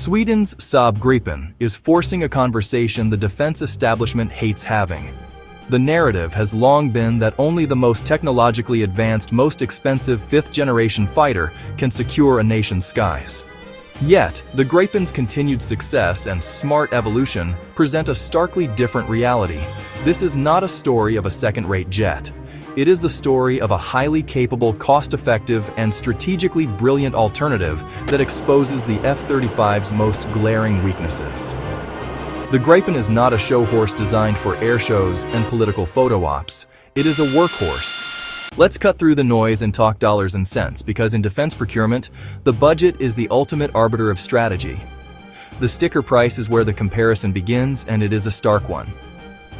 Sweden's Saab Gripen is forcing a conversation the defense establishment hates having. The narrative has long been that only the most technologically advanced, most expensive fifth-generation fighter can secure a nation's skies. Yet, the Gripen's continued success and smart evolution present a starkly different reality. This is not a story of a second-rate jet. It is the story of a highly capable, cost-effective, and strategically brilliant alternative that exposes the F-35's most glaring weaknesses. The Gripen is not a show horse designed for air shows and political photo ops. It is a workhorse. Let's cut through the noise and talk dollars and cents, because in defense procurement, the budget is the ultimate arbiter of strategy. The sticker price is where the comparison begins, and it is a stark one.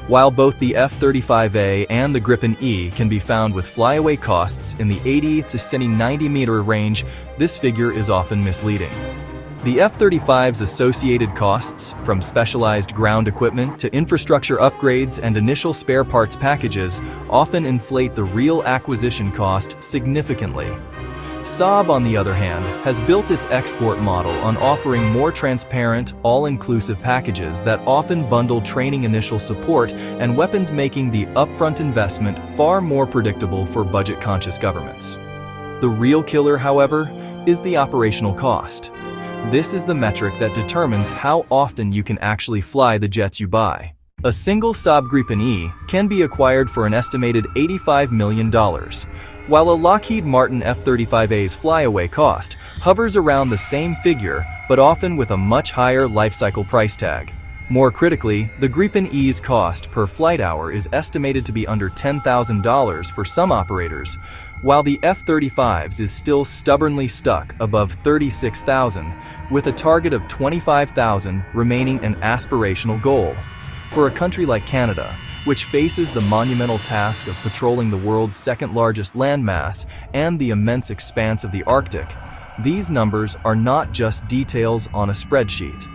While both the F-35A and the Gripen E can be found with flyaway costs in the 80 to 90 meter range, this figure is often misleading. The F-35's associated costs, from specialized ground equipment to infrastructure upgrades and initial spare parts packages, often inflate the real acquisition cost significantly. Saab, on the other hand, has built its export model on offering more transparent, all-inclusive packages that often bundle training, initial support, and weapons, making the upfront investment far more predictable for budget-conscious governments. The real killer, however, is the operational cost. This is the metric that determines how often you can actually fly the jets you buy. A single Saab Gripen E can be acquired for an estimated $85 million, while a Lockheed Martin F-35A's flyaway cost hovers around the same figure, but often with a much higher lifecycle price tag. More critically, the Gripen E's cost per flight hour is estimated to be under $10,000 for some operators, while the F-35's is still stubbornly stuck above $36,000, with a target of $25,000 remaining an aspirational goal. For a country like Canada, which faces the monumental task of patrolling the world's second-largest landmass and the immense expanse of the Arctic, these numbers are not just details on a spreadsheet.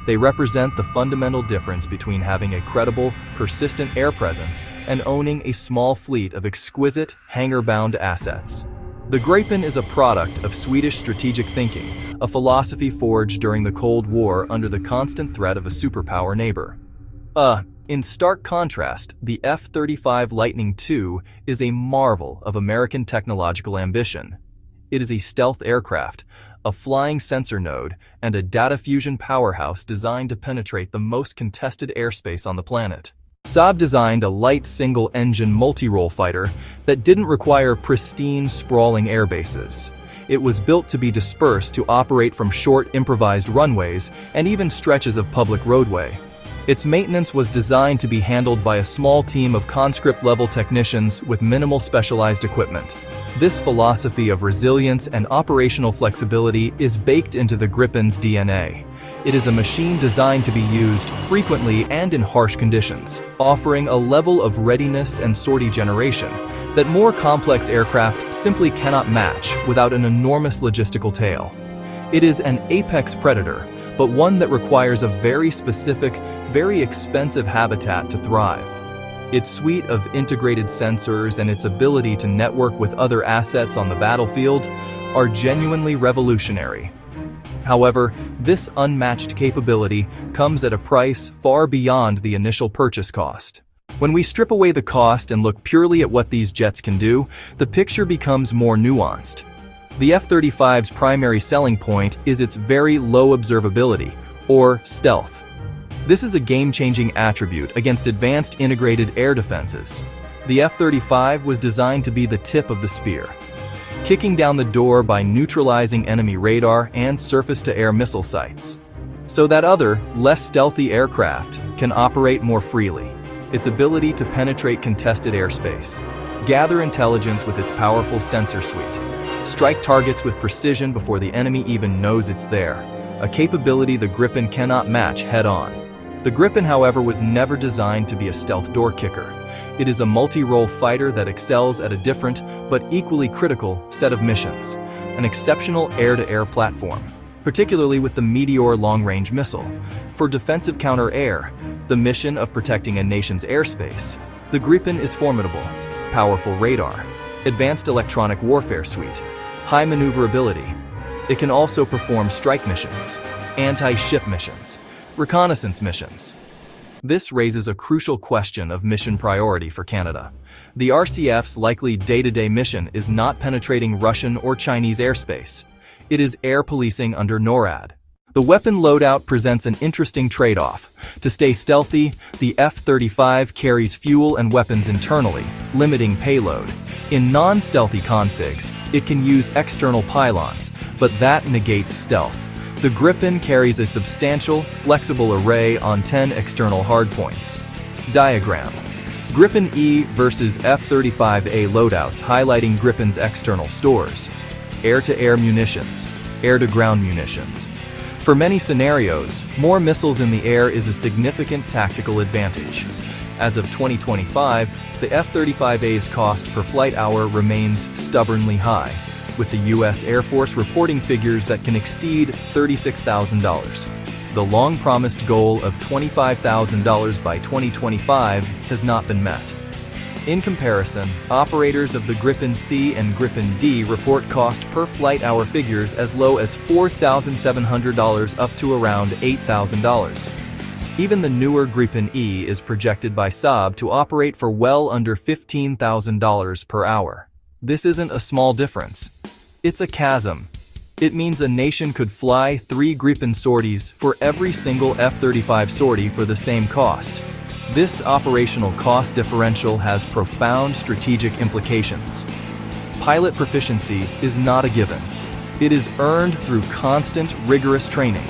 They represent the fundamental difference between having a credible, persistent air presence and owning a small fleet of exquisite, hangar-bound assets. The Gripen is a product of Swedish strategic thinking, a philosophy forged during the Cold War under the constant threat of a superpower neighbor. In stark contrast, the F-35 Lightning II is a marvel of American technological ambition. It is a stealth aircraft, a flying sensor node, and a data fusion powerhouse designed to penetrate the most contested airspace on the planet. Saab designed a light single-engine multi-role fighter that didn't require pristine, sprawling airbases. It was built to be dispersed to operate from short, improvised runways and even stretches of public roadway. Its maintenance was designed to be handled by a small team of conscript-level technicians with minimal specialized equipment. This philosophy of resilience and operational flexibility is baked into the Gripen's DNA. It is a machine designed to be used frequently and in harsh conditions, offering a level of readiness and sortie generation that more complex aircraft simply cannot match without an enormous logistical tail. It is an apex predator, but one that requires a very specific, very expensive habitat to thrive. Its suite of integrated sensors and its ability to network with other assets on the battlefield are genuinely revolutionary. However, this unmatched capability comes at a price far beyond the initial purchase cost. When we strip away the cost and look purely at what these jets can do, the picture becomes more nuanced. The F-35's primary selling point is its very low observability, or stealth. This is a game-changing attribute against advanced integrated air defenses. The F-35 was designed to be the tip of the spear, kicking down the door by neutralizing enemy radar and surface-to-air missile sites, so that other, less stealthy aircraft can operate more freely. Its ability to penetrate contested airspace, gather intelligence with its powerful sensor suite, strike targets with precision before the enemy even knows it's there, a capability the Gripen cannot match head-on. The Gripen, however, was never designed to be a stealth door kicker. It is a multi-role fighter that excels at a different, but equally critical, set of missions, an exceptional air-to-air platform, particularly with the Meteor long-range missile. For defensive counter-air, the mission of protecting a nation's airspace, the Gripen is formidable. Powerful radar, advanced electronic warfare suite, high maneuverability. It can also perform strike missions, Anti-ship missions. Reconnaissance missions. This raises a crucial question of mission priority for Canada. The RCF's likely day-to-day mission is not penetrating Russian or Chinese airspace. It is air policing under NORAD. The weapon loadout presents an interesting trade-off. To stay stealthy, the F-35 carries fuel and weapons internally, limiting payload. In non-stealthy configs, it can use external pylons, but that negates stealth. The Gripen carries a substantial, flexible array on 10 external hardpoints. Diagram. Gripen E versus F-35A loadouts highlighting Gripen's external stores. Air-to-air munitions, air-to-ground munitions. For many scenarios, more missiles in the air is a significant tactical advantage. As of 2025, the F-35A's cost per flight hour remains stubbornly high, with the U.S. Air Force reporting figures that can exceed $36,000. The long-promised goal of $25,000 by 2025 has not been met. In comparison, operators of the Gripen C and Gripen D report cost per flight hour figures as low as $4,700 up to around $8,000. Even the newer Gripen E is projected by Saab to operate for well under $15,000 per hour. This isn't a small difference. It's a chasm. It means a nation could fly 3 Gripen sorties for every single F-35 sortie for the same cost. This operational cost differential has profound strategic implications. Pilot proficiency is not a given. It is earned through constant, rigorous training.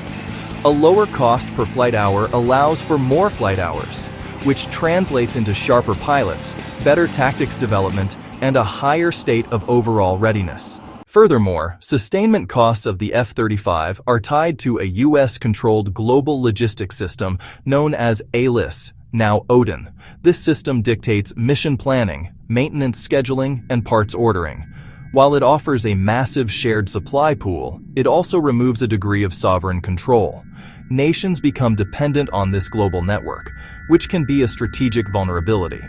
A lower cost per flight hour allows for more flight hours, which translates into sharper pilots, better tactics development, and a higher state of overall readiness. Furthermore, sustainment costs of the F-35 are tied to a U.S.-controlled global logistics system known as ALIS, now ODIN. This system dictates mission planning, maintenance scheduling, and parts ordering. While it offers a massive shared supply pool, it also removes a degree of sovereign control. Nations become dependent on this global network, which can be a strategic vulnerability.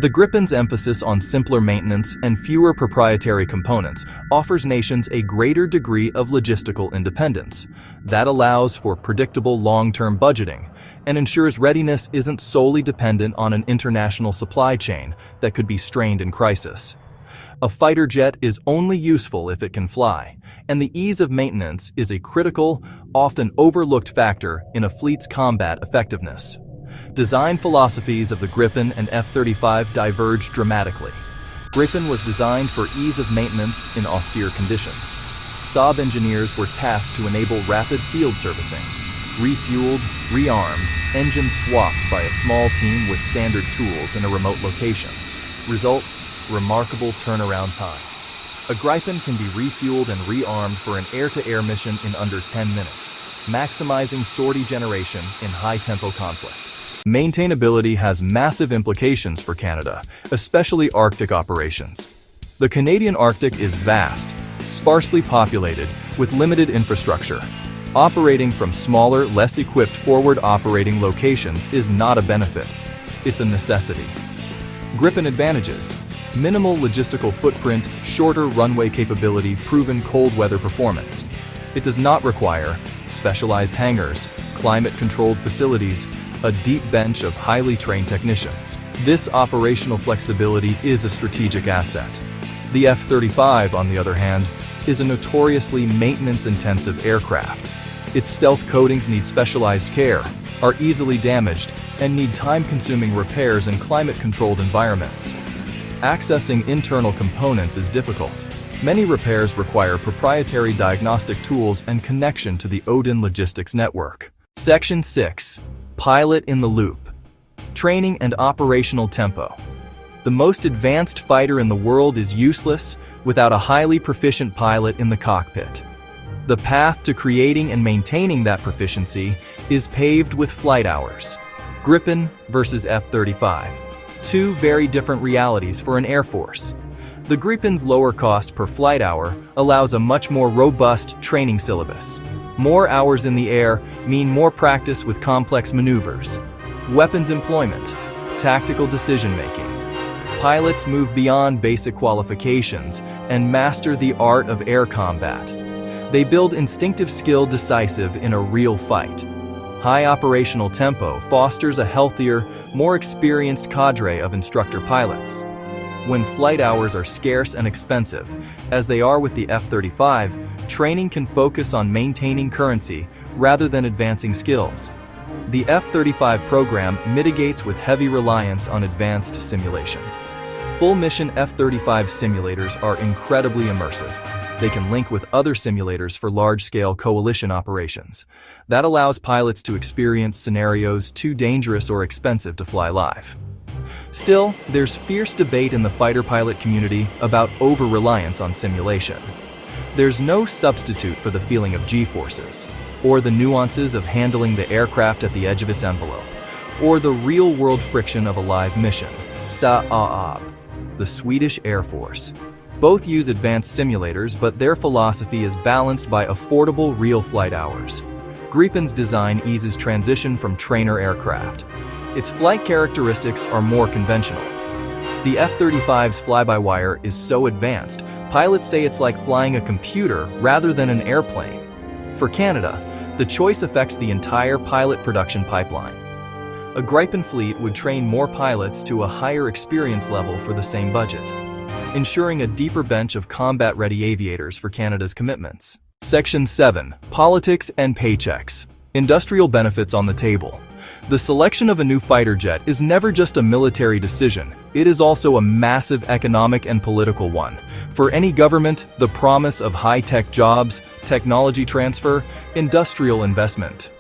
The Gripen's emphasis on simpler maintenance and fewer proprietary components offers nations a greater degree of logistical independence. That allows for predictable long-term budgeting and ensures readiness isn't solely dependent on an international supply chain that could be strained in crisis. A fighter jet is only useful if it can fly, and the ease of maintenance is a critical, often overlooked factor in a fleet's combat effectiveness. Design philosophies of the Gripen and F-35 diverge dramatically. Gripen was designed for ease of maintenance in austere conditions. Saab engineers were tasked to enable rapid field servicing. Refueled, rearmed, engine swapped by a small team with standard tools in a remote location. Result: remarkable turnaround times. A Gripen can be refueled and rearmed for an air-to-air mission in under 10 minutes, maximizing sortie generation in high-tempo conflict. Maintainability has massive implications for Canada, especially Arctic operations. The Canadian Arctic is vast, sparsely populated, with limited infrastructure. Operating from smaller, less equipped forward operating locations is not a benefit. It's a necessity. Gripen advantages: minimal logistical footprint, shorter runway capability, proven cold weather performance. It does not require specialized hangars, climate-controlled facilities, a deep bench of highly trained technicians. This operational flexibility is a strategic asset. The F-35, on the other hand, is a notoriously maintenance-intensive aircraft. Its stealth coatings need specialized care, are easily damaged, and need time-consuming repairs in climate-controlled environments. Accessing internal components is difficult. Many repairs require proprietary diagnostic tools and connection to the ODIN logistics network. Section 6. Pilot in the loop. Training and operational tempo. The most advanced fighter in the world is useless without a highly proficient pilot in the cockpit. The path to creating and maintaining that proficiency is paved with flight hours. Gripen versus F-35. Two very different realities for an Air Force. The Gripen's lower cost per flight hour allows a much more robust training syllabus. More hours in the air mean more practice with complex maneuvers. Weapons employment, tactical decision-making. Pilots move beyond basic qualifications and master the art of air combat. They build instinctive skill decisive in a real fight. High operational tempo fosters a healthier, more experienced cadre of instructor pilots. When flight hours are scarce and expensive, as they are with the F-35, training can focus on maintaining currency rather than advancing skills. The F-35 program mitigates with heavy reliance on advanced simulation. Full-mission F-35 simulators are incredibly immersive. They can link with other simulators for large-scale coalition operations. That allows pilots to experience scenarios too dangerous or expensive to fly live. Still, there's fierce debate in the fighter pilot community about over-reliance on simulation. There's no substitute for the feeling of G-forces, or the nuances of handling the aircraft at the edge of its envelope, or the real-world friction of a live mission. Saab, the Swedish Air Force. Both use advanced simulators, but their philosophy is balanced by affordable real flight hours. Gripen's design eases transition from trainer aircraft. Its flight characteristics are more conventional. The F-35's fly-by-wire is so advanced, pilots say it's like flying a computer rather than an airplane. For Canada, the choice affects the entire pilot production pipeline. A Gripen fleet would train more pilots to a higher experience level for the same budget, ensuring a deeper bench of combat-ready aviators for Canada's commitments. Section 7. Politics and Paychecks. Industrial benefits on the table. The selection of a new fighter jet is never just a military decision, it is also a massive economic and political one. For any government, the promise of high-tech jobs, technology transfer, industrial investment.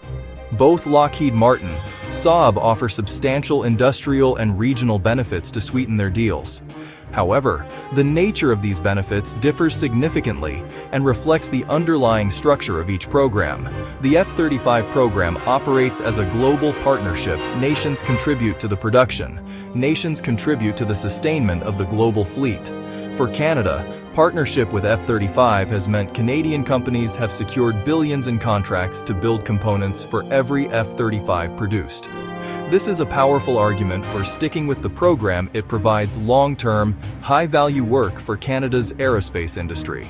Both Lockheed Martin, Saab offer substantial industrial and regional benefits to sweeten their deals. However, the nature of these benefits differs significantly and reflects the underlying structure of each program. The F-35 program operates as a global partnership. Nations contribute to the production. Nations contribute to the sustainment of the global fleet. For Canada, partnership with F-35 has meant Canadian companies have secured billions in contracts to build components for every F-35 produced. This is a powerful argument for sticking with the program. It provides long-term, high-value work for Canada's aerospace industry.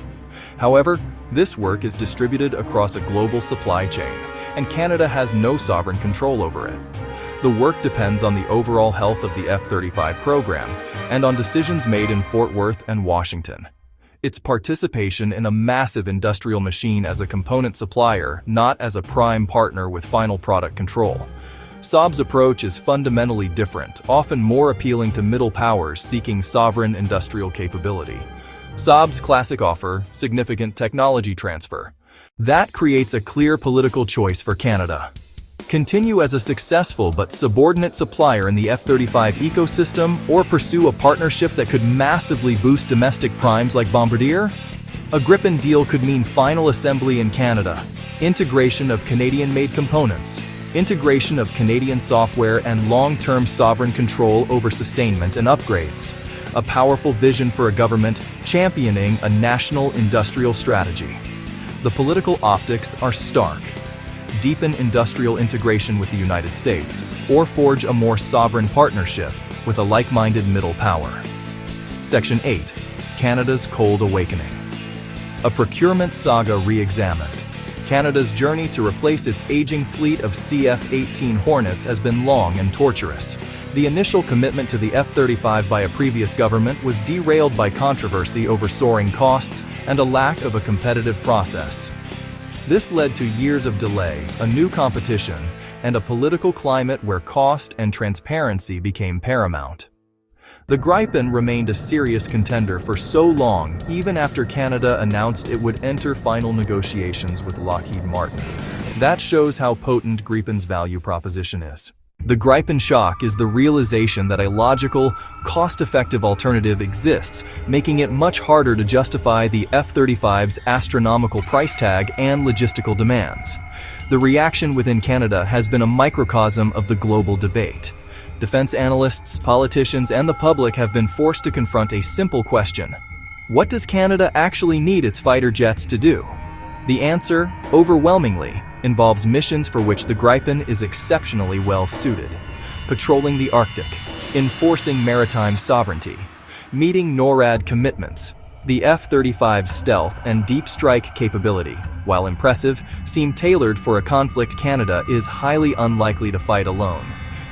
However, this work is distributed across a global supply chain, and Canada has no sovereign control over it. The work depends on the overall health of the F-35 program and on decisions made in Fort Worth and Washington. Its participation in a massive industrial machine as a component supplier, not as a prime partner with final product control. Saab's approach is fundamentally different, often more appealing to middle powers seeking sovereign industrial capability. Saab's classic offer, significant technology transfer. That creates a clear political choice for Canada. Continue as a successful but subordinate supplier in the F-35 ecosystem, or pursue a partnership that could massively boost domestic primes like Bombardier? A Gripen deal could mean final assembly in Canada, integration of Canadian-made components, integration of Canadian software, and long-term sovereign control over sustainment and upgrades. A powerful vision for a government championing a national industrial strategy. The political optics are stark. Deepen industrial integration with the United States, or forge a more sovereign partnership with a like-minded middle power. Section 8. Canada's Cold Awakening. A procurement saga re-examined. Canada's journey to replace its aging fleet of CF-18 Hornets has been long and torturous. The initial commitment to the F-35 by a previous government was derailed by controversy over soaring costs and a lack of a competitive process. This led to years of delay, a new competition, and a political climate where cost and transparency became paramount. The Gripen remained a serious contender for so long, even after Canada announced it would enter final negotiations with Lockheed Martin. That shows how potent Gripen's value proposition is. The Gripen shock is the realization that a logical, cost-effective alternative exists, making it much harder to justify the F-35's astronomical price tag and logistical demands. The reaction within Canada has been a microcosm of the global debate. Defense analysts, politicians, and the public have been forced to confront a simple question. What does Canada actually need its fighter jets to do? The answer, overwhelmingly, involves missions for which the Gripen is exceptionally well suited. Patrolling the Arctic, enforcing maritime sovereignty, meeting NORAD commitments, The F-35's stealth and deep strike capability, while impressive, seem tailored for a conflict Canada is highly unlikely to fight alone.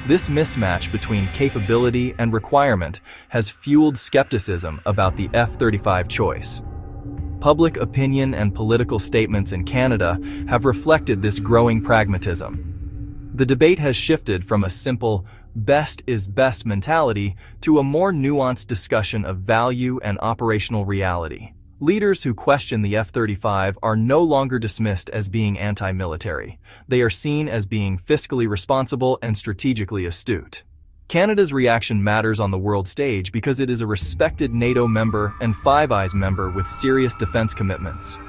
This mismatch between capability and requirement has fueled skepticism about the F-35 choice. Public opinion and political statements in Canada have reflected this growing pragmatism. The debate has shifted from a simple best is best mentality to a more nuanced discussion of value and operational reality. Leaders who question the F-35 are no longer dismissed as being anti-military. They are seen as being fiscally responsible and strategically astute. Canada's reaction matters on the world stage because it is a respected NATO member and Five Eyes member with serious defense commitments.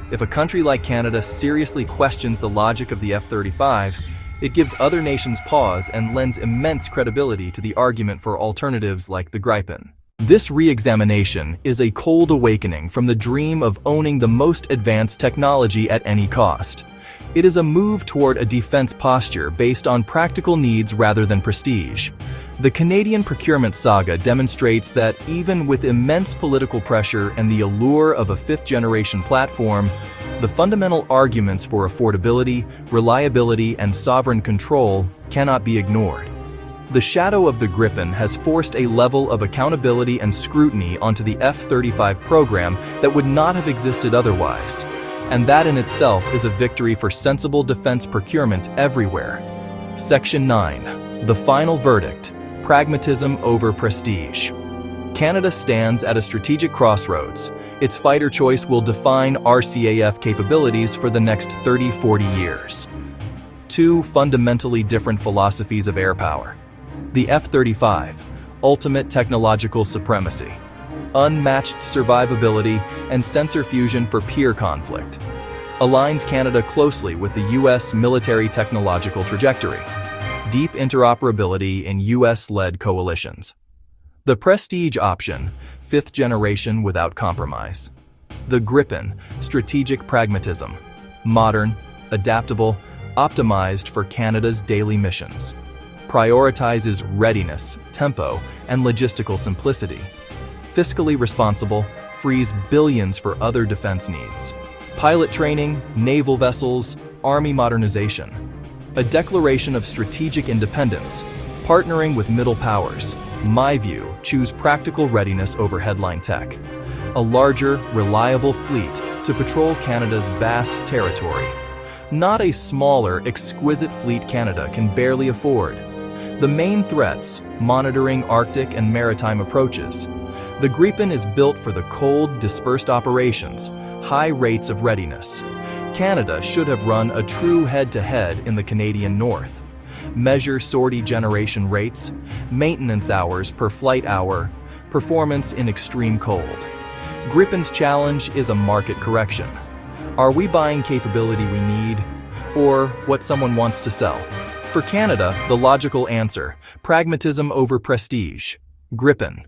If a country like Canada seriously questions the logic of the F-35, it gives other nations pause and lends immense credibility to the argument for alternatives like the Gripen. This re-examination is a cold awakening from the dream of owning the most advanced technology at any cost. It is a move toward a defense posture based on practical needs rather than prestige. The Canadian procurement saga demonstrates that even with immense political pressure and the allure of a fifth-generation platform, the fundamental arguments for affordability, reliability, and sovereign control cannot be ignored. The shadow of the Gripen has forced a level of accountability and scrutiny onto the F-35 program that would not have existed otherwise. And that in itself is a victory for sensible defense procurement everywhere. Section 9. The final verdict: pragmatism over prestige. Canada stands at a strategic crossroads. Its fighter choice will define RCAF capabilities for the next 30-40 years. Two fundamentally different philosophies of air power. The F-35, ultimate technological supremacy, unmatched survivability, and sensor fusion for peer conflict, aligns Canada closely with the U.S. military technological trajectory, deep interoperability in U.S.-led coalitions. The prestige option, fifth generation without compromise. The Gripen, strategic pragmatism, modern, adaptable, optimized for Canada's daily missions. Prioritizes readiness, tempo, and logistical simplicity. Fiscally responsible, frees billions for other defense needs. Pilot training, naval vessels, army modernization. A declaration of strategic independence, partnering with middle powers. My view, choose practical readiness over headline tech. A larger, reliable fleet to patrol Canada's vast territory. Not a smaller, exquisite fleet Canada can barely afford. The main threats, monitoring Arctic and maritime approaches. The Gripen is built for the cold, dispersed operations, high rates of readiness. Canada should have run a true head-to-head in the Canadian North. Measure sortie generation rates, maintenance hours per flight hour, performance in extreme cold. Gripen's challenge is a market correction. Are we buying capability we need, or what someone wants to sell? For Canada, the logical answer: pragmatism over prestige. Gripen.